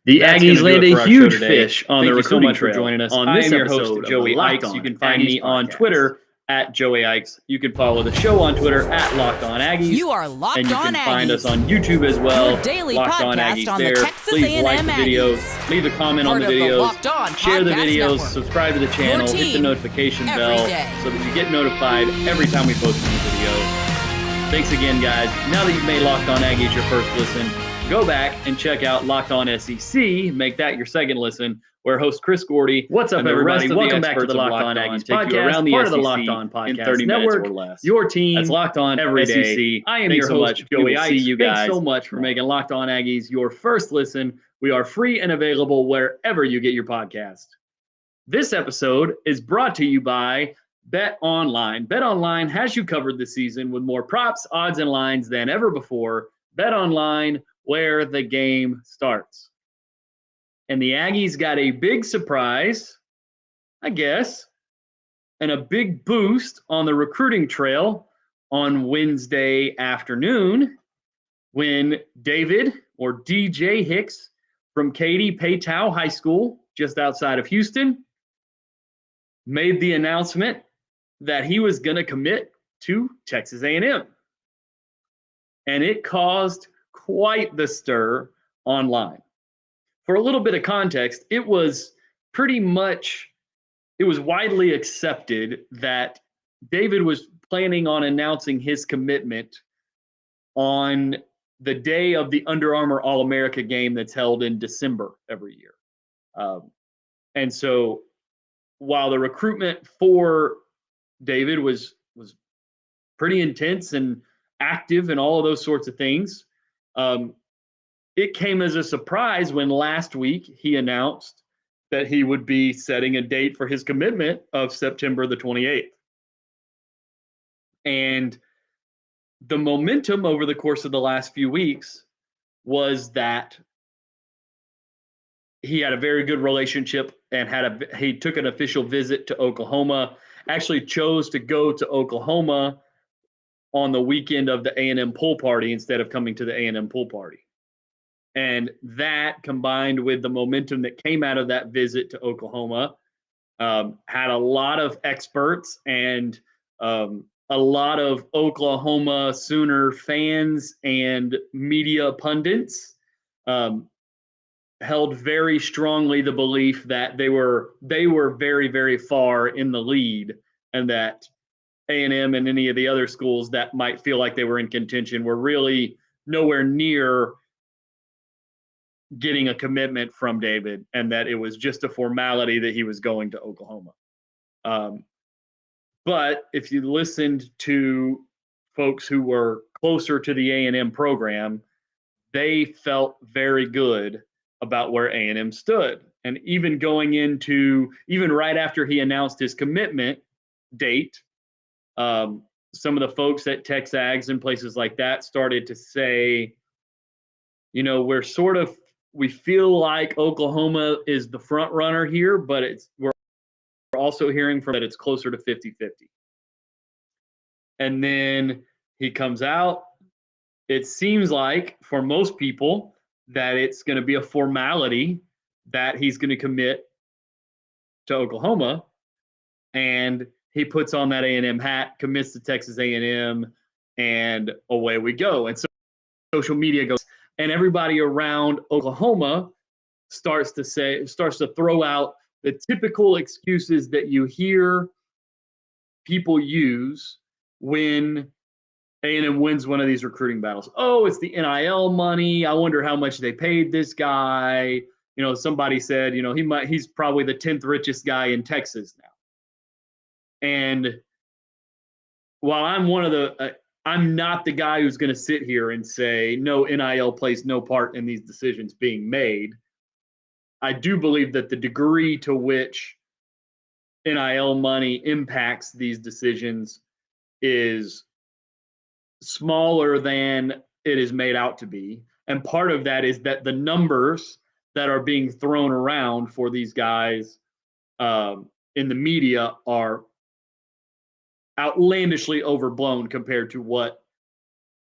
The That's Aggies gonna do land it a for our show huge today. fish on the Thank you so recruiting much for trail. joining us. On I this am your host, episode of Joey the Ikes. Locked You On can find me Aggies on podcast. Twitter at Joey Ikes. You can follow the show on Twitter at Locked On Aggies. You are Locked and you On can find us Aggies. on YouTube as well. Your daily Locked On podcast Aggies on the there. Texas Please A&M like the videos, Aggies. leave a comment on Part the of the videos, Locked On share the Podcast videos, Network. subscribe to the channel, hit the team notification every bell day. so that you get notified every time we post a new video. Thanks again, guys. Now that you've made Locked On Aggies your first listen, go back and check out Locked On SEC. Make that your second listen, where host Chris Gordy. What's up, and the everybody? rest of Welcome the back to the experts of Locked On Aggies take you podcast, around the part of the SEC Locked On in Podcast 30 Network, minutes or less. your team That's Locked On every SEC. day. I am Thanks your so host, much. Joey We will see Ikes. you Thanks guys so much for making Locked On Aggies your first listen. We are free and available wherever you get your podcast. This episode is brought to you by Bet Online. Bet Online has you covered this season with more props, odds, and lines than ever before. Bet Online, where the game starts. And the Aggies got a big surprise, I guess, and a big boost on the recruiting trail on Wednesday afternoon when David, or DJ Hicks, from Katy Paytow High School, just outside of Houston, made the announcement that he was going to commit to Texas A&M. And it caused quite the stir online. For a little bit of context, it was widely accepted that David was planning on announcing his commitment on the day of the Under Armour All-America game that's held in December every year. And so while the recruitment for David was pretty intense and active and all of those sorts of things, it came as a surprise when last week he announced that he would be setting a date for his commitment of September the 28th. And the momentum over the course of the last few weeks was that he had a very good relationship and he took an official visit to Oklahoma, actually chose to go to Oklahoma on the weekend of the A&M pool party instead of coming to the A&M pool party. And that, combined with the momentum that came out of that visit to Oklahoma, had a lot of experts and a lot of Oklahoma Sooner fans and media pundits held very strongly the belief that they were very, very far in the lead, and that A&M and any of the other schools that might feel like they were in contention were really nowhere near getting a commitment from David, and that it was just a formality that he was going to Oklahoma. But if you listened to folks who were closer to the A&M program, they felt very good about where A&M stood. And even right after he announced his commitment date, some of the folks at TexAgs and places like that started to say, we feel like Oklahoma is the front runner here, but we're also hearing from that it's closer to 50-50. And then he comes out. It seems like for most people that it's going to be a formality that he's going to commit to Oklahoma, and he puts on that A&M hat, commits to Texas A&M, and away we go. And so social media goes, and everybody around Oklahoma starts to throw out the typical excuses that you hear people use when A&M wins one of these recruiting battles. Oh, it's the NIL money. I wonder how much they paid this guy. Somebody said, he's probably the 10th richest guy in Texas now. And while I'm not the guy who's going to sit here and say, no, NIL plays no part in these decisions being made. I do believe that the degree to which NIL money impacts these decisions is smaller than it is made out to be. And part of that is that the numbers that are being thrown around for these guys in the media are outlandishly overblown compared to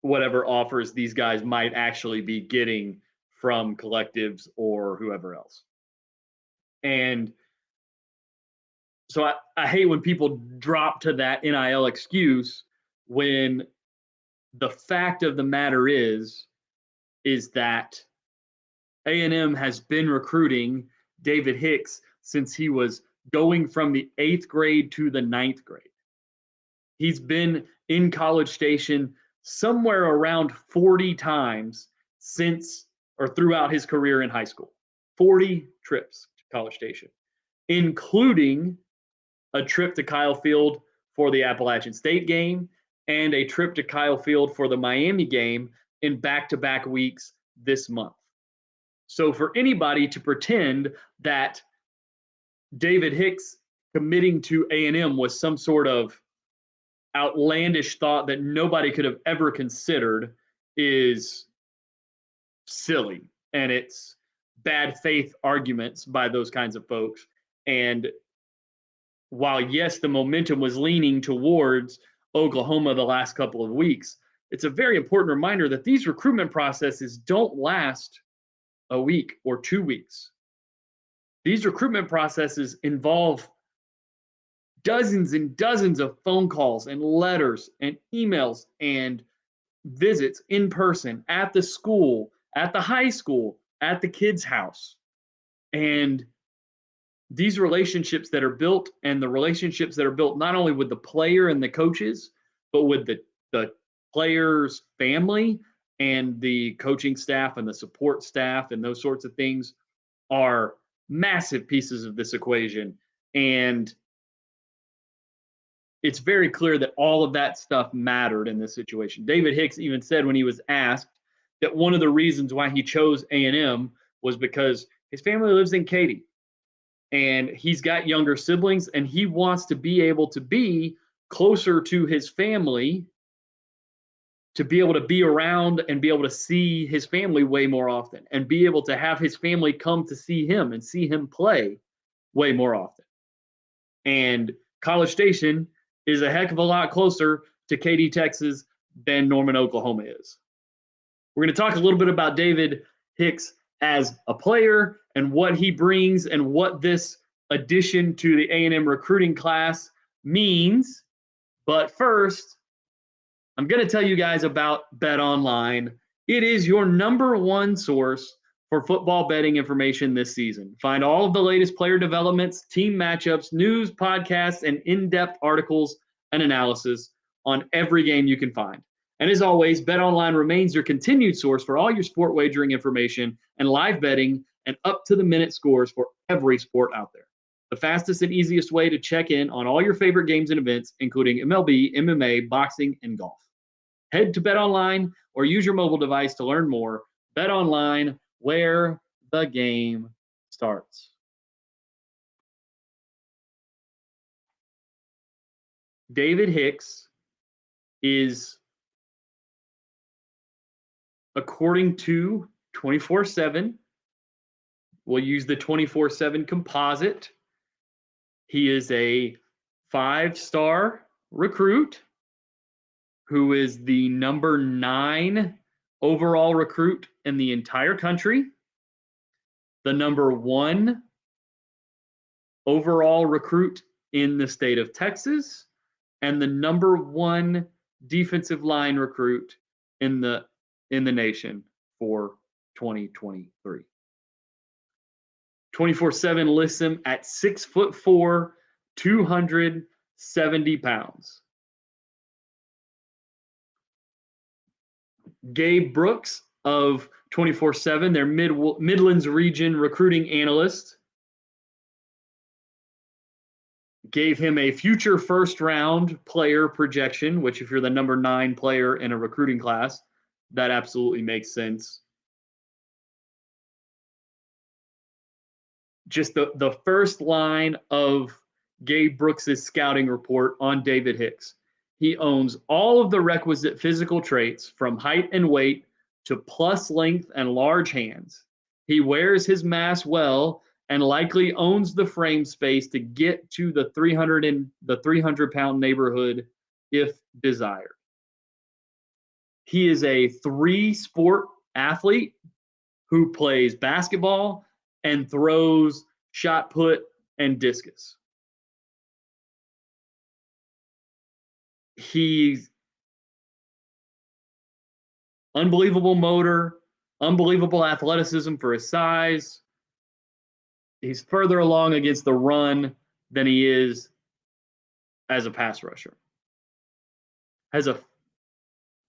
whatever offers these guys might actually be getting from collectives or whoever else. And so I hate when people drop to that NIL excuse when the fact of the matter is that A&M has been recruiting David Hicks since he was going from the 8th grade to the 9th grade. He's been in College Station somewhere around 40 times since or throughout his career in high school. 40 trips to College Station, including a trip to Kyle Field for the Appalachian State game and a trip to Kyle Field for the Miami game in back-to-back weeks this month. So for anybody to pretend that David Hicks committing to A&M was some sort of outlandish thought that nobody could have ever considered is silly. And it's bad faith arguments by those kinds of folks. And while, yes, the momentum was leaning towards Oklahoma the last couple of weeks, it's a very important reminder that these recruitment processes don't last a week or 2 weeks. These recruitment processes involve dozens and dozens of phone calls and letters and emails and visits in person at the school, at the high school, at the kid's house. And these relationships that are built, and the relationships that are built not only with the player and the coaches, but with the player's family and the coaching staff and the support staff and those sorts of things, are massive pieces of this equation. And it's very clear that all of that stuff mattered in this situation. David Hicks even said when he was asked that one of the reasons why he chose A&M was because his family lives in Katy and he's got younger siblings and he wants to be able to be closer to his family, to be able to be around and be able to see his family way more often and be able to have his family come to see him and see him play way more often. And College Station is a heck of a lot closer to Katy, Texas than Norman, Oklahoma is. We're going to talk a little bit about David Hicks as a player and what he brings and what this addition to the A&M recruiting class means. But first, I'm going to tell you guys about Bet Online. It is your number one source for football betting information this season. Find all of the latest player developments, team matchups, news, podcasts, and in-depth articles and analysis on every game you can find. And as always, BetOnline remains your continued source for all your sport wagering information and live betting and up-to-the-minute scores for every sport out there. The fastest and easiest way to check in on all your favorite games and events, including MLB, MMA, boxing, and golf. Head to BetOnline or use your mobile device to learn more. BetOnline, where the game starts. David Hicks is, according to 24/7, we'll use the 24/7 composite, he is a 5-star recruit who is the number 9 overall recruit in the entire country, the number 1 overall recruit in the state of Texas, and the number 1 defensive line recruit in the nation for 2023. 24/7 lists him at 6'4", 270 pounds. Gabe Brooks of 24/7, their Midlands region recruiting analyst, gave him a future first-round player projection, which if you're the number 9 player in a recruiting class, that absolutely makes sense. Just the first line of Gabe Brooks's scouting report on David Hicks. He owns all of the requisite physical traits from height and weight to plus length and large hands. He wears his mask well and likely owns the frame space to get to the 300-pound neighborhood if desired. He is a 3-sport athlete who plays basketball and throws shot put and discus. He's unbelievable motor, unbelievable athleticism for his size. He's further along against the run than he is as a pass rusher. Has a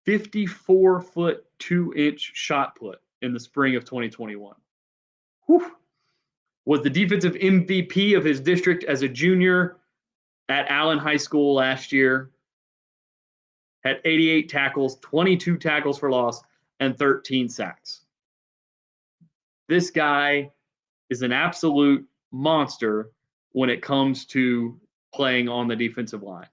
54-foot, 2-inch shot put in the spring of 2021. Whew. Was the defensive MVP of his district as a junior at Allen High School last year. Had 88 tackles, 22 tackles for loss, and 13 sacks. This guy is an absolute monster when it comes to playing on the defensive line.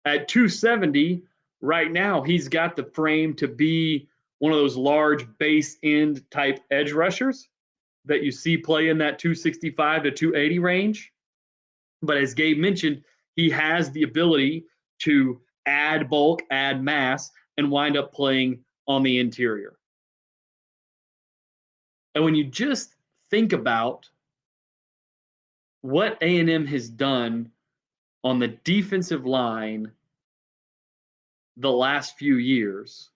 At 270, right now, he's got the frame to be one of those large base end type edge rushers that you see play in that 265 to 280 range. But as Gabe mentioned, he has the ability to add bulk, add mass, and wind up playing on the interior. And when you just think about what A&M has done on the defensive line the last few years,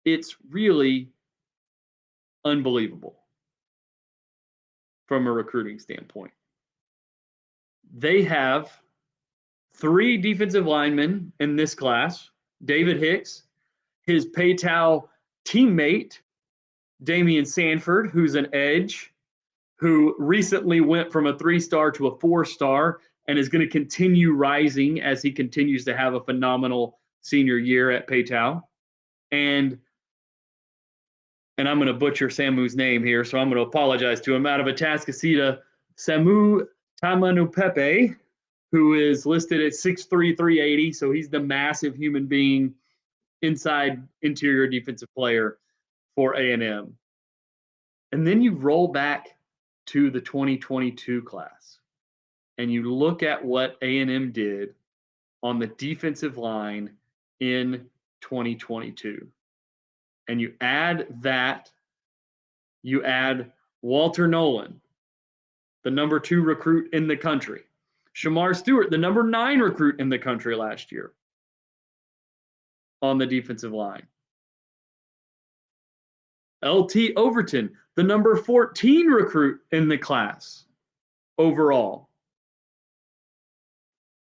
it's really unbelievable from a recruiting standpoint. They have 3 defensive linemen in this class. David Hicks, his Paytow teammate, Damian Sanford, who's an edge, who recently went from a 3-star to a 4-star and is going to continue rising as he continues to have a phenomenal senior year at Paytow. And I'm going to butcher Samu's name here, so I'm going to apologize to him. Out of Atascocita, Samu Tamanupepe, who is listed at 6'3", 380, so he's the massive human being inside interior defensive player for A&M. And then you roll back to the 2022 class, and you look at what A&M did on the defensive line in 2022. And you add that, you add Walter Nolan, the number 2 recruit in the country. Shamar Stewart, the number 9 recruit in the country last year on the defensive line. LT Overton, the number 14 recruit in the class overall.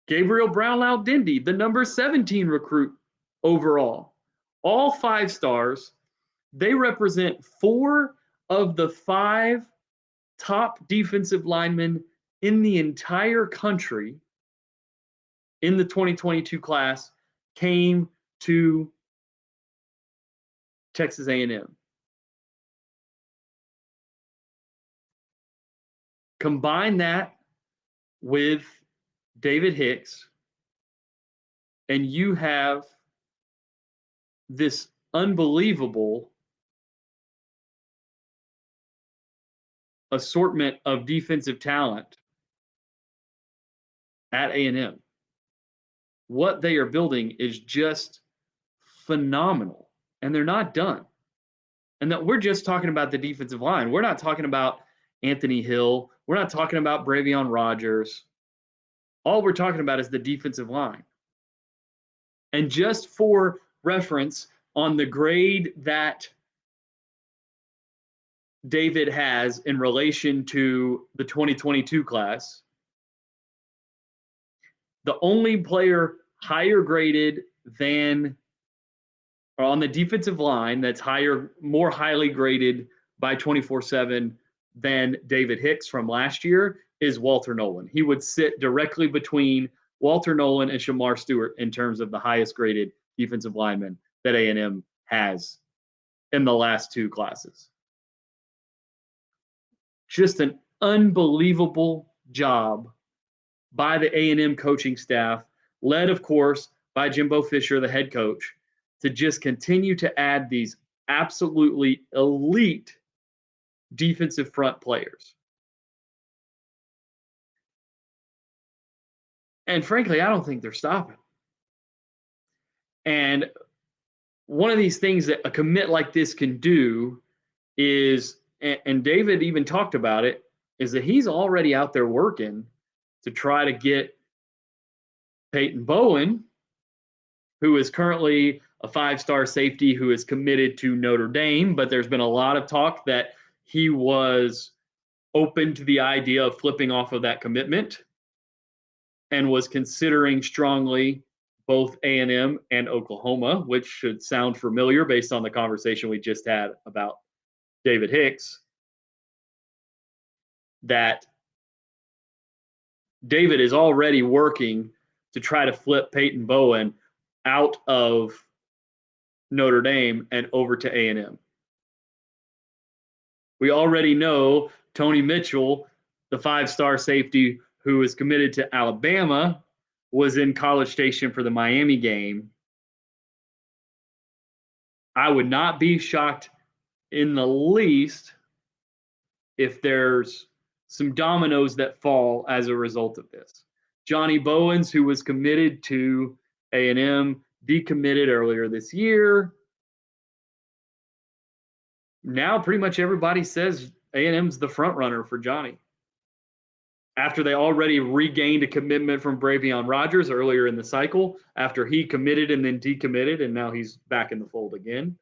Gabriel Brownlow-Dindy, the number 17 recruit overall. All 5 stars. They represent 4 of the 5 top defensive linemen in the entire country in the 2022 class came to Texas A&M. Combine that with David Hicks, and you have this unbelievable assortment of defensive talent at A&M. What they are building is just phenomenal, and they're not done. And that we're just talking about the defensive line. We're not talking about Anthony Hill. We're not talking about Bravion Rogers. All we're talking about is the defensive line. And just for reference, on the grade that David has in relation to the 2022 class, the only player higher graded than, or on the defensive line that's higher, more highly graded by 24/7 than David Hicks from last year is Walter Nolan. He would sit directly between Walter Nolan and Shamar Stewart in terms of the highest graded defensive lineman that A&M has in the last 2 classes. Just an unbelievable job by the A&M coaching staff, led, of course, by Jimbo Fisher, the head coach, to just continue to add these absolutely elite defensive front players. And frankly, I don't think they're stopping. And one of these things that a commit like this can do is, and David even talked about it, is that he's already out there working to try to get Peyton Bowen, who is currently a 5-star safety who is committed to Notre Dame, but there's been a lot of talk that he was open to the idea of flipping off of that commitment and was considering strongly both A&M and Oklahoma, which should sound familiar based on the conversation we just had about David Hicks, that David is already working to try to flip Peyton Bowen out of Notre Dame and over to A&M. We already know Tony Mitchell, the 5-star safety who is committed to Alabama, was in College Station for the Miami game. I would not be shocked in the least if there's some dominoes that fall as a result of this. Johnny Bowens, who was committed to A&M, decommitted earlier this year. Now pretty much everybody says A&M's the front runner for Johnny. After they already regained a commitment from Bravion Rogers earlier in the cycle, after he committed and then decommitted, and now he's back in the fold again.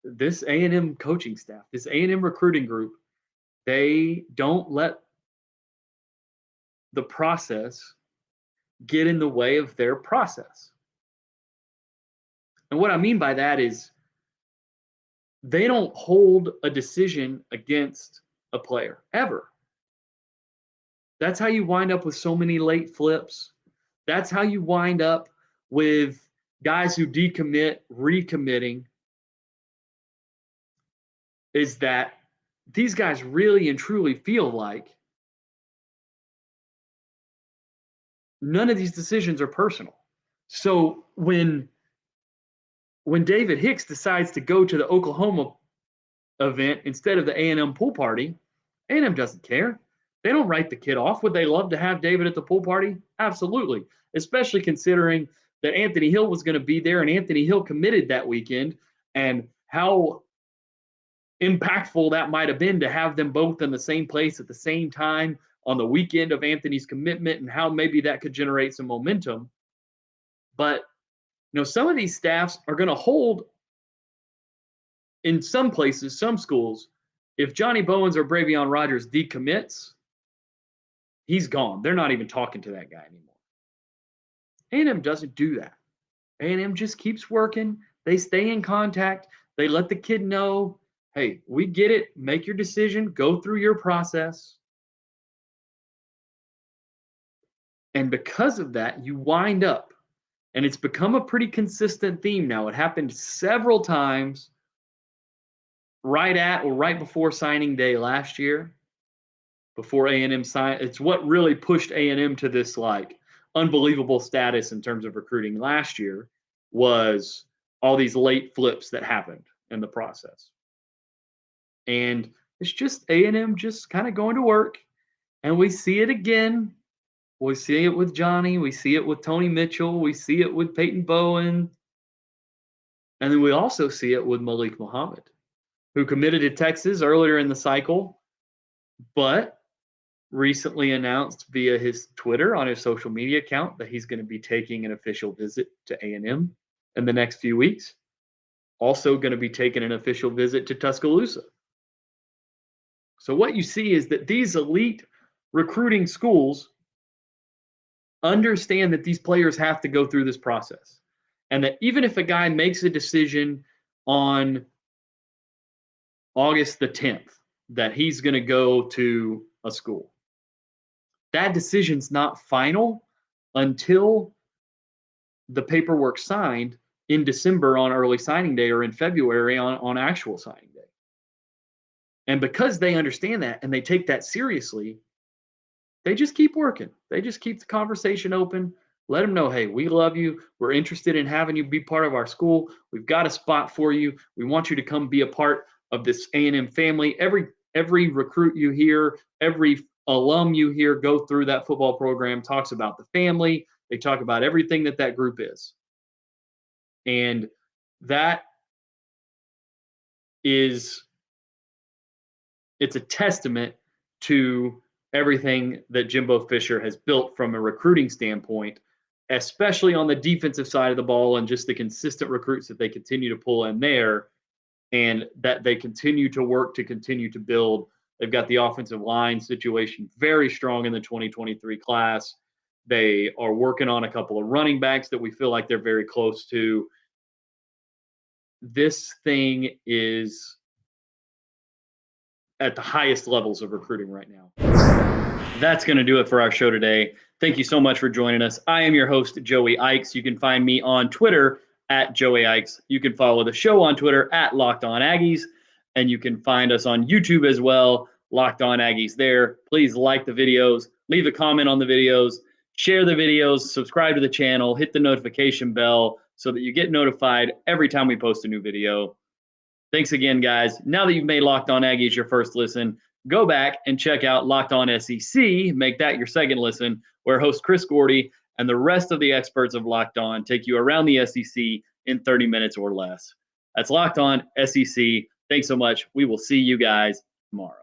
This A&M coaching staff, this A&M recruiting group, they don't let the process get in the way of their process. And what I mean by that is they don't hold a decision against a player ever. That's how you wind up with so many late flips. That's how you wind up with guys who decommit, recommitting, is that these guys really and truly feel like none of these decisions are personal. So when David Hicks decides to go to the Oklahoma event instead of the A&M pool party, A&M doesn't care. They don't write the kid off. Would they love to have David at the pool party? Absolutely, especially considering that Anthony Hill was going to be there and Anthony Hill committed that weekend, and how impactful that might have been to have them both in the same place at the same time on the weekend of Anthony's commitment, and how maybe that could generate some momentum. But some of these staffs are going to hold, in some places, some schools, if Johnny Bowens or Bravion Rogers decommits, he's gone. They're not even talking to that guy anymore. A&M doesn't do that. A&M just keeps working. They stay in contact. They let the kid know, hey, we get it. Make your decision. Go through your process. And because of that, you wind up, and it's become a pretty consistent theme now. It happened several times right at or right before signing day last year, before A&M signed. It's what really pushed A&M to this unbelievable status in terms of recruiting last year, was all these late flips that happened in the process. And it's just A&M just kind of going to work. And we see it again. We see it with Johnny. We see it with Tony Mitchell. We see it with Peyton Bowen. And then we also see it with Malik Muhammad, who committed to Texas earlier in the cycle, but recently announced via his Twitter, on his social media account, that he's going to be taking an official visit to A&M in the next few weeks. Also going to be taking an official visit to Tuscaloosa. So what you see is that these elite recruiting schools understand that these players have to go through this process. And that even if a guy makes a decision on August the 10th that he's going to go to a school, that decision's not final until the paperwork's signed in December on early signing day, or in February on actual signing day. And because they understand that and they take that seriously, they just keep working. They just keep the conversation open. Let them know, hey, we love you. We're interested in having you be part of our school. We've got a spot for you. We want you to come be a part of this A&M family. Every recruit you hear, every alum you hear go through that football program talks about the family. They talk about everything that group is. And that it's a testament to everything that Jimbo Fisher has built from a recruiting standpoint, especially on the defensive side of the ball and just the consistent recruits that they continue to pull in there, and that they continue to work to continue to build. They've got the offensive line situation very strong in the 2023 class. They are working on a couple of running backs that we feel like they're very close to. This thing is at the highest levels of recruiting right now. That's going to do it for our show today. Thank you so much for joining us. I am your host, Joey Ikes. You can find me on Twitter at Joey Ikes. You can follow the show on Twitter at Locked On Aggies. And you can find us on YouTube as well, Locked On Aggies there. Please like the videos, leave a comment on the videos, share the videos, subscribe to the channel, hit the notification bell so that you get notified every time we post a new video. Thanks again, guys. Now that you've made Locked On Aggies your first listen, go back and check out Locked On SEC. Make that your second listen, where host Chris Gordy and the rest of the experts of Locked On take you around the SEC in 30 minutes or less. That's Locked On SEC. Thanks so much. We will see you guys tomorrow.